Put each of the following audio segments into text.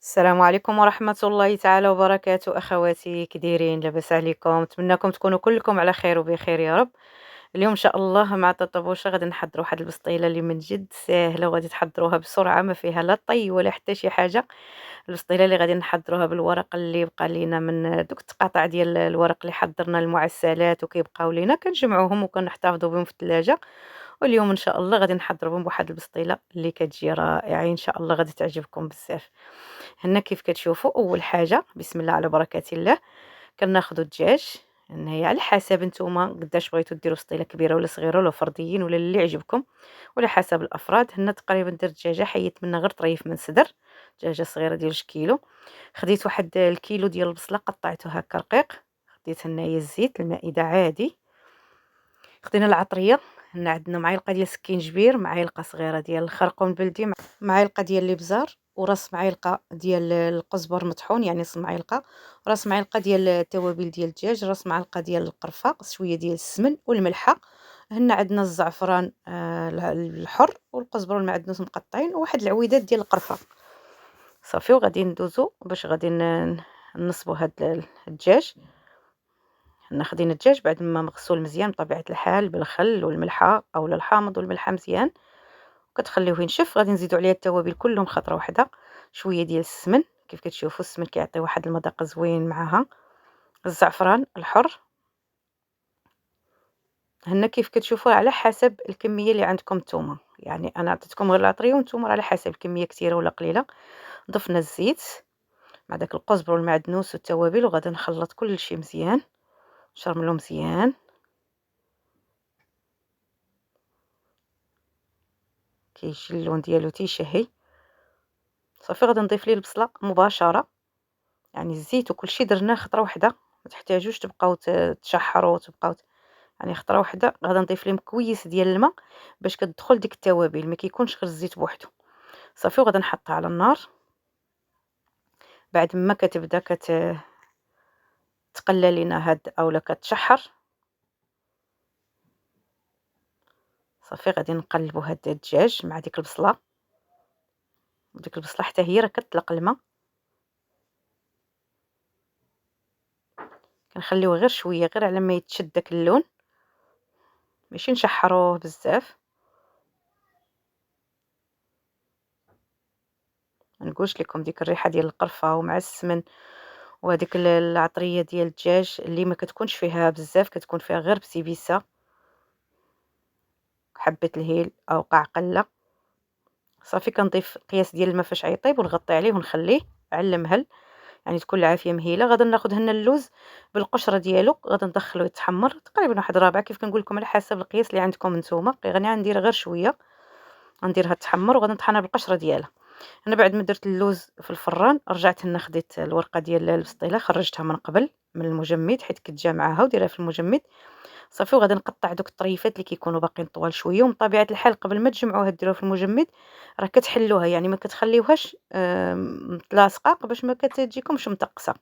السلام عليكم ورحمة الله تعالى وبركاته أخواتي كي دايرين لاباس عليكم نتمنىكم تكونوا كلكم على خير وبخير يا رب. اليوم إن شاء الله مع تطا بوشة غادي نحضروا واحد البسطيلة اللي من جد ساهلة وغادي تحضروها بسرعة ما فيها لا طي ولا حتى شي حاجة. البسطيلة اللي غادي نحضروها بالورق اللي بقى لينا من دوك التقاطع ديال الورق اللي حضرنا المعسلات وكيبقاو لينا كنجمعوهم وكنحتفظوا بهم في الثلاجة. واليوم إن شاء الله غادي نحضر بهم بواحد البسطيلة اللي كتجي رائعة إن شاء الله غادي تعجبكم بزاف. هنا كيف كتشوفوا أول حاجة بسم الله على بركة الله كناخذوا الدجاج. هنايا على حسب نتوما قداش بغيتو ديروا سطيله كبيره ولا صغيره ولا فرديين ولا اللي عجبكم ولا حسب الافراد. هنا تقريبا درت دجاجه حيت منها غير طريف من صدر، دجاجه صغيره ديال 2 كيلو. خديت واحد الكيلو ديال البصله قطعته هكا رقيق. خديت هنايا الزيت المائده عادي. خدينا العطريه. هنا عندنا معلقه ديال سكينجبير، معلقه صغيره ديال الخرقوم البلدي، معلقه ديال الابزار وراس معلقه ديال القزبر مطحون يعني نص معلقه، راس معلقه ديال التوابل ديال الدجاج، راس معلقه ديال القرفه، شويه ديال السمن والملحه. هنا عندنا الزعفران الحر والقزبر والمعدنوس مقطعين وواحد العويدات ديال القرفه. صافي وغادي ندوزو باش غادي نصبوا هاد الدجاج. حنا خدينا الدجاج بعد ما مغسول مزيان بطبيعة الحال بالخل والملحة أولا الحامض والملحة مزيان، وكتخليوه ينشف. غادي نزيدو عليه التوابل كلهم خطرة واحدة، شوية ديال السمن كيف كتشوفوا السمن كيعطي واحد المذاق زوين معاها، الزعفران الحر. هنا كيف كتشوفوا على حسب الكمية اللي عندكم نتوما، يعني أنا عطيتكم غير العطرية وانتوما على حسب الكمية كثيرة ولا قليلة. ضفنا الزيت مع داك القزبر والمعدنوس والتوابل وغادي نخلط كل شيء مزيان، نشرملو مزيان. كيجي اللون ديالو تيشهي. صافي غادي نضيف ليه البصله مباشره، يعني الزيت وكلشي درناه خطره واحده، ما تحتاجوش تبقاو تشحروا وتبقاو يعني خطره واحده. غادي نضيف ليه مكويس ديال الماء باش كتدخل ديك التوابل، ما كيكونش غير الزيت بوحدو. صافي وغادي نحطها على النار. بعد ما كتبدا تقلى لينا هاد اولا كتشحر، صافي غادي نقلبوا هاد الدجاج مع ديك البصله، وديك البصله حتى هي راه كتطلق الماء. كنخليوه غير شويه غير على ما يتشد داك اللون، ماشي نشحروه بزاف. ما نقولش لكم ديك الريحه ديال القرفه ومع السمن وهذيك العطريه ديال الدجاج اللي ما كتكونش فيها بزاف، كتكون فيها غير بسيبيسه، حبه الهيل او قعقله. صافي كنضيف قياس ديال الماء فاش غيطيب ونغطي عليه ونخليه على المهل، يعني تكون العافيه مهيله. غادي ناخذ هنا اللوز بالقشره ديالو، غادي ندخلو يتحمر تقريبا واحد ربعه كيف كنقول لكم على حسب القياس اللي عندكم نتوما. غادي ندير غير شويه، غنديرها تحمر وغادي نطحنها بالقشره ديالها. انا بعد ما درت اللوز في الفران رجعت هنا خديت الورقه ديال البسطيله خرجتها من قبل من المجمد حيت كتجا معاها وديرها في المجمد. صافي وغادي نقطع دوك الطريفات اللي كيكونوا باقيين طوال شويه، ومن طبيعه الحال قبل ما تجمعوها ديروها في المجمد راه كتحلوها، يعني ما كتخليوهاش متلاصقه باش ما كتجيكمش مطقسه.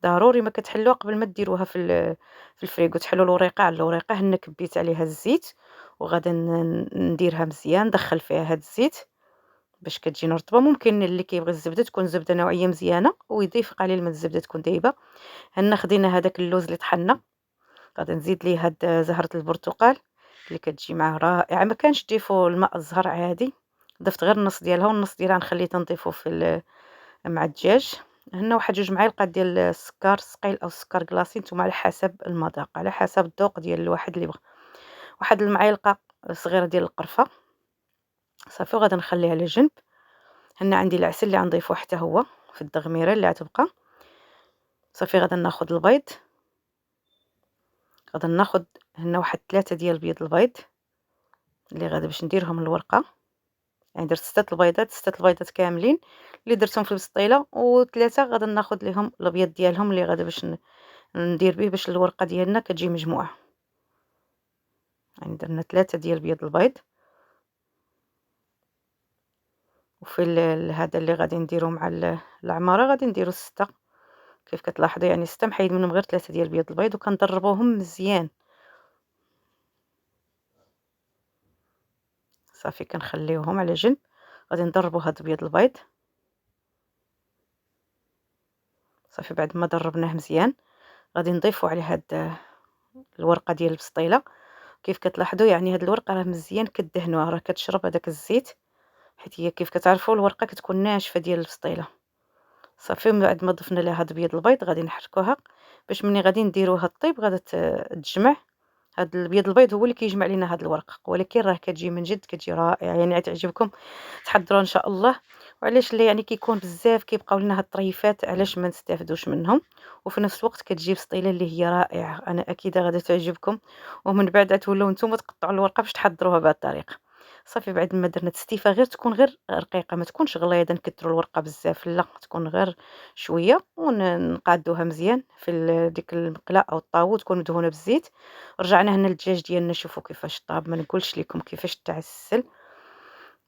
ضروري ما كتحلوها قبل ما ديروها في الفريغو، تحلوا الوريقه على الوريقه. هنا كبيت عليها الزيت وغادي نديرها مزيان، ندخل فيها هاد الزيت باش كتجينا رطبه. ممكن اللي كيبغي الزبده تكون زبده نوعيه مزيانه ويضيف قليل من الزبده تكون دايبه. هنا خدينا هذاك اللوز اللي طحنا، غادي نزيد ليه هاد زهره البرتقال اللي كتجي معاه رائعه. ما كانش تضيفوا الماء الزهر عادي، ضفت غير النص ديالها والنص ديالها نخليه تنضيفو مع الدجاج. هنا واحد 2 معالق ديال السكر ثقيل او السكر كلاصي، نتوما على حسب المذاق على حسب الذوق ديال الواحد اللي بغى. واحد المعلقه صغيره ديال القرفه. صافي وغادي نخليها على جنب. هنا عندي العسل اللي غنضيفوه حتى هو في الدغميره اللي غتبقى. صافي غادي ناخذ البيض، غادي ناخذ هنا واحد 3 ديال بيض البيض اللي غادي باش نديرهم الورقه. يعني درت 6 البيضات، 6 البيضات كاملين اللي درتهم في البسطيله، و3 غادي ناخذ ليهم الابيض ديالهم اللي غادي باش ندير به باش الورقه ديالنا كتجي مجموعه. يعني درنا 3 ديال بيض البيض. وفي هذا اللي غادي نديرو مع العماره غادي نديرو 6 كيف كتلاحظوا، يعني 6 محيد منهم غير 3 ديال بيض البيض وكنضربوهم مزيان. صافي كنخليوهم على جنب. غادي نضربوا هاد بيض البيض صافي بعد ما ضربناه مزيان غادي نضيفو على هاد الورقة ديال البسطيلة. كيف كتلاحظوا يعني هاد الورقة راه مزيان كدهنوها، راه كتشرب هداك الزيت، حيت هي كيف كتعرفوا الورقة كتكون ناشفة ديال البسطيلة. صافي من بعد ما ضفنا ليها هاد بيض البيض غادي نحركوها باش ملي غادي نديروها طيب غادا تجمع. هاد البيض البيض هو اللي كيجمع لينا هاد الورق، ولكن راه كتجي من جد كتجي رائعة، يعني غتعجبكم، تحضروها إن شاء الله. وعلاش لا يعني كيكون بزاف كيبقاو لنا هاد الطريفات علاش ما نستافدوش منهم، وفي نفس الوقت كتجي بسطيلة اللي هي رائعة، أنا أكيدة غادا تعجبكم، ومن بعد غتولوا نتوما تقطعوا الورقة باش تحضروها بهاد الطريقة. صافي بعد ما درنا تستيفة غير تكون غير رقيقة، ما تكونش غليظة نكتروا الورقة بزاف، لا تكون غير شوية، نقادوها مزيان في ديك المقلة أو الطاوة تكون مدهونة بالزيت. رجعنا هنا للدجاج ديالنا، شوفوا كيفاش طاب، ما نقولش لكم كيفاش تعسل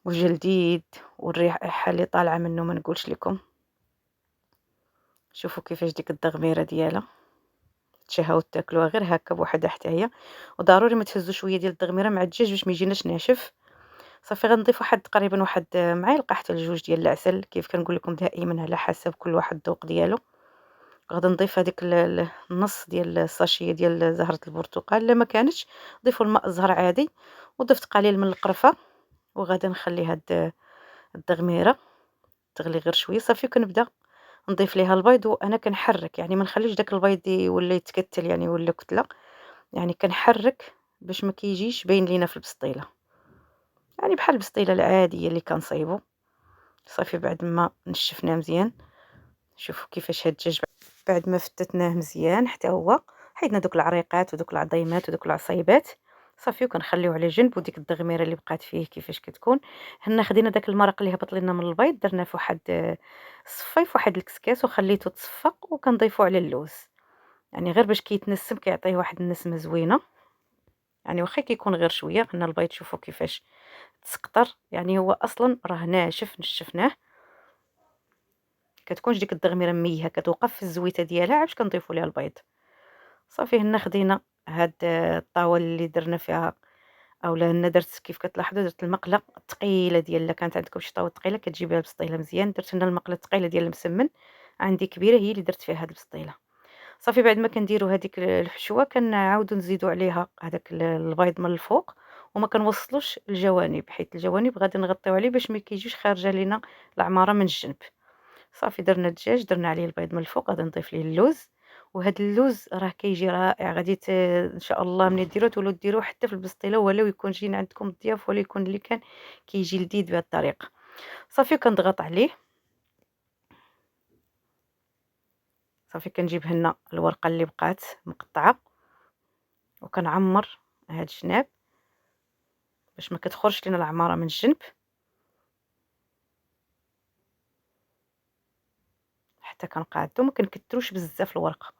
وجا لذيذ، والريحة اللي طالعة منه ما نقولش لكم. شوفوا كيفاش ديك الدغميرة ديالها تشهاو تاكلوها غير هكا بوحدها حتى هي، وضروري ما تهزوا شويه ديال الدغميره مع الدجاج باش ما يجيناش ناشف. صافي غنضيف واحد تقريبا واحد معلقه حتى لجوج ديال العسل، كيف كنقول لكم دائما على حسب كل واحد الذوق ديالو. غادي نضيف هذيك النص ديال الساشيه ديال زهره البرتقال، الا ما كانتش ضيفوا الماء الزهر عادي، وضفت قليل من القرفه، وغادي نخلي هاد الدغميره تغلي غير شويه. صافي كنبدا نضيف ليها البيض وانا كنحرك، يعني ما نخليش داك البيض يولي يتكتل يعني ولا كتله، يعني كنحرك باش ما كيجيش باين لينا في البسطيله، يعني بحال البسطيله العاديه اللي كنصايبو. صافي بعد ما نشفناه مزيان، شوفوا كيفاش هاد الدجاج بعد ما فتتناه مزيان حتى هو، حيدنا دوك العريقات ودوك العظيمات ودوك العصايبات. صافي وكنخليوه على جنب، وديك الدغميره اللي بقات فيه كيفاش كتكون. هنا خدينا داك المرق اللي هبط لنا من البيض، درنا في واحد صفي في واحد الكسكاس وخليته تصفق، وكنضيفوه على اللوز، يعني غير باش كيتنسم كيعطيه واحد النسمه زوينه، يعني واخا كيكون غير شويه. قلنا البيض شوفوا كيفاش تسقطر، يعني هو اصلا راه ناشف نشفناه، كتكونش ديك الدغميره ميه كتوقف في الزويته ديالها باش كنضيفوا ليها البيض. صافي هنا خدينا هاد الطاوه اللي درنا فيها، اولا هنا درت كيف كتلاحظوا درت المقله الثقيله ديال، الا كانت عندكم شي طاوه ثقيله كتجيبيها البسطيله مزيان، درت هنا المقله الثقيله ديال المسمن، عندي كبيره هي اللي درت فيها هاد البسطيله. صافي بعد ما كنديروا هذيك الحشوه كنعاودوا نزيدوا عليها هذاك البيض من الفوق، وما كنوصلوش الجوانب، حيت الجوانب غادي نغطيو عليه باش ما كيجيوش خارجه لينا العماره من الجنب. صافي درنا الدجاج درنا عليه البيض من الفوق، غادي نضيف ليه اللوز، وهاد اللوز راه كيجي رائع، غادي ان شاء الله ملي ديروه تولوا ديروه حتى في البسطيله، ولا يكون جينا عندكم الضياف ولا يكون اللي كان كيجي لذيذ بهذه الطريقه. صافي كنضغط عليه، صافي كنجيب هنا الورقه اللي بقات مقطعه وكنعمر هاد الجناب باش ما كتخرجش لينا العماره من الجنب، حتى كنقادو ما كنكتروش بزاف الورقه.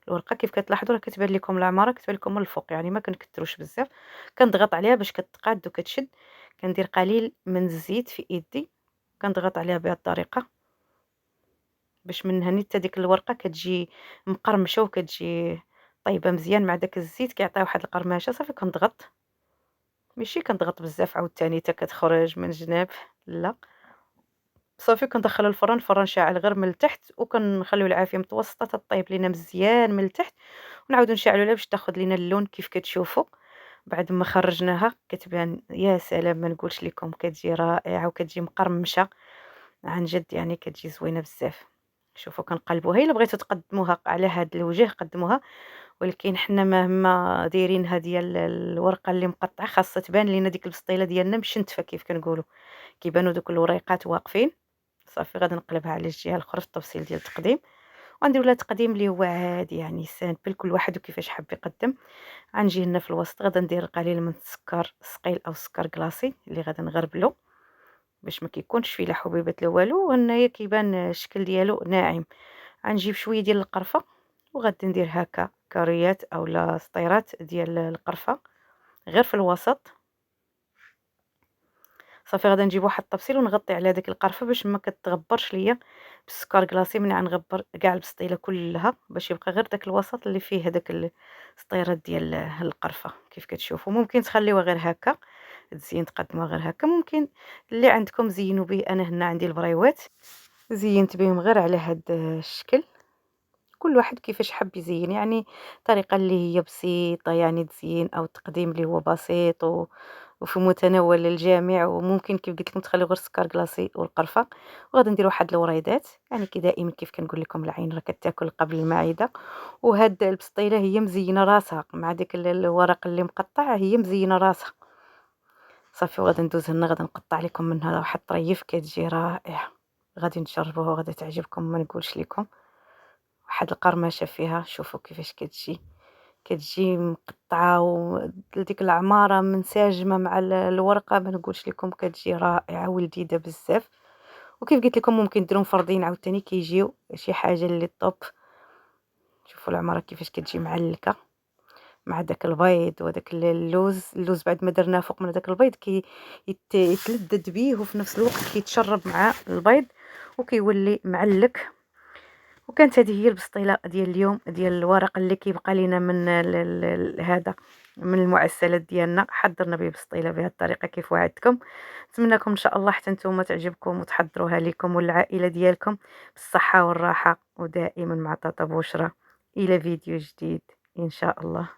الورقه كيف كتلاحظوا راه كتبان لكم العماره كتبان لكم من الفوق، يعني ما كنكتروش بزاف، كنضغط عليها باش كتقاد وكتشد. كندير قليل من الزيت في يدي، كنضغط عليها بهذه الطريقه باش من هني حتى ديك الورقه كتجي مقرمشه وكتجي طيبه مزيان مع داك الزيت كيعطي واحد القرمشه. صافي كنضغط، ماشي كنضغط بزاف عاوتاني حتى كتخرج من الجناب، لا. صافي كندخلها للفران، الفران شاعل غير من التحت، وكنخليو العافيه متوسطه تطيب لينا مزيان من التحت، ونعاودو نشعلو لها باش تاخد لينا اللون كيف كتشوفوا. بعد ما خرجناها كتبان يا سلام، ما نقولش لكم كتجي رائعه وكتجي مقرمشه عن جد، يعني كتجي زوينه بزاف. شوفوا كنقلبوها، الا بغيتو تقدموها على هاد الوجه قدموها، ولكن حنا مهما دايرينها ديال الورقه اللي مقطعه خاصها تبان لينا ديك البسطيله ديالنا مشنتفه كيف كنقولوا، كيبانوا دوك الوريقات واقفين. صافي غادي نقلبها على الجهه الاخرى في التفصيل ديال التقديم، وغندير لها تقديم اللي هو عادي، يعني سامبل كل واحد وكيفاش حاب يقدم. غنجي هنا في الوسط غادا ندير قليل من السكر ثقيل او السكر كلاصي اللي غادا نغربلو باش ما كيكونش فيه لا حبيبات لا والو، وهنايا كيبان الشكل ديالو ناعم. غنجيب شويه ديال القرفه وغادي ندير هكا كاريات اولا سطيرات ديال القرفه غير في الوسط. صافي غادا نجيب واحد الطبسيل ونغطي على ديك القرفه باش ما كتغبرش ليا بالسكر كلاصي، ملي غنغبر كاع البسطيله كلها باش يبقى غير داك الوسط اللي فيه هذاك السطيرات ديال القرفه. كيف كتشوفوا ممكن تخليوها غير هكا تزين تقدموها غير هكا، ممكن اللي عندكم زينوا به. انا هنا عندي البريوات زينت بهم غير على هاد الشكل، كل واحد كيفاش حب يزين، يعني الطريقة اللي هي بسيطة، يعني تزيين أو التقديم اللي هو بسيط وفي متناول الجميع، وممكن كيف قلت لكم تخليو غير السكر كلاصي والقرفة، وغادي ندير واحد الوريضات، يعني كي دائما كيف كنقول لكم العين راه كتاكل قبل المعدة. وهاد البسطيلة هي مزينة راسها مع داك الورق اللي مقطع، هي مزينة راسها. صافي وغادي ندوز هنا، غادي نقطع لكم منها واحد الطريف كتجي رائعة، غادي نجربوها وغادي تعجبكم ما نقولش لكم. واحد القرمشة فيها، شوفوا كيفاش كتجي مقطعة وديك العمارة منسجمة مع الورقة، ما نقولش لكم كتجي رائعة ولذيذة بزاف. وكيف قلت لكم ممكن ديرهم فردين عاوتاني كيجيو شي حاجة اللي طوب. شوفوا العمارة كيفاش كتجي معلكة مع داك البيض وداك اللوز بعد ما درناه فوق من داك البيض يتلذذ بيه، وفي نفس الوقت كيتشرب مع البيض وكيولي معلك. وكانت هذه هي البسطيله ديال اليوم، ديال الورق اللي كيبقى لينا من هذا، من المعسلات ديالنا. حضرنا به بسطيله بهذه الطريقه كيف وعدتكم. نتمنىكم ان شاء الله حتى نتوما تعجبكم وتحضروها لكم والعائله ديالكم بالصحه والراحه، ودائما مع طاطا بشرى. الى فيديو جديد ان شاء الله.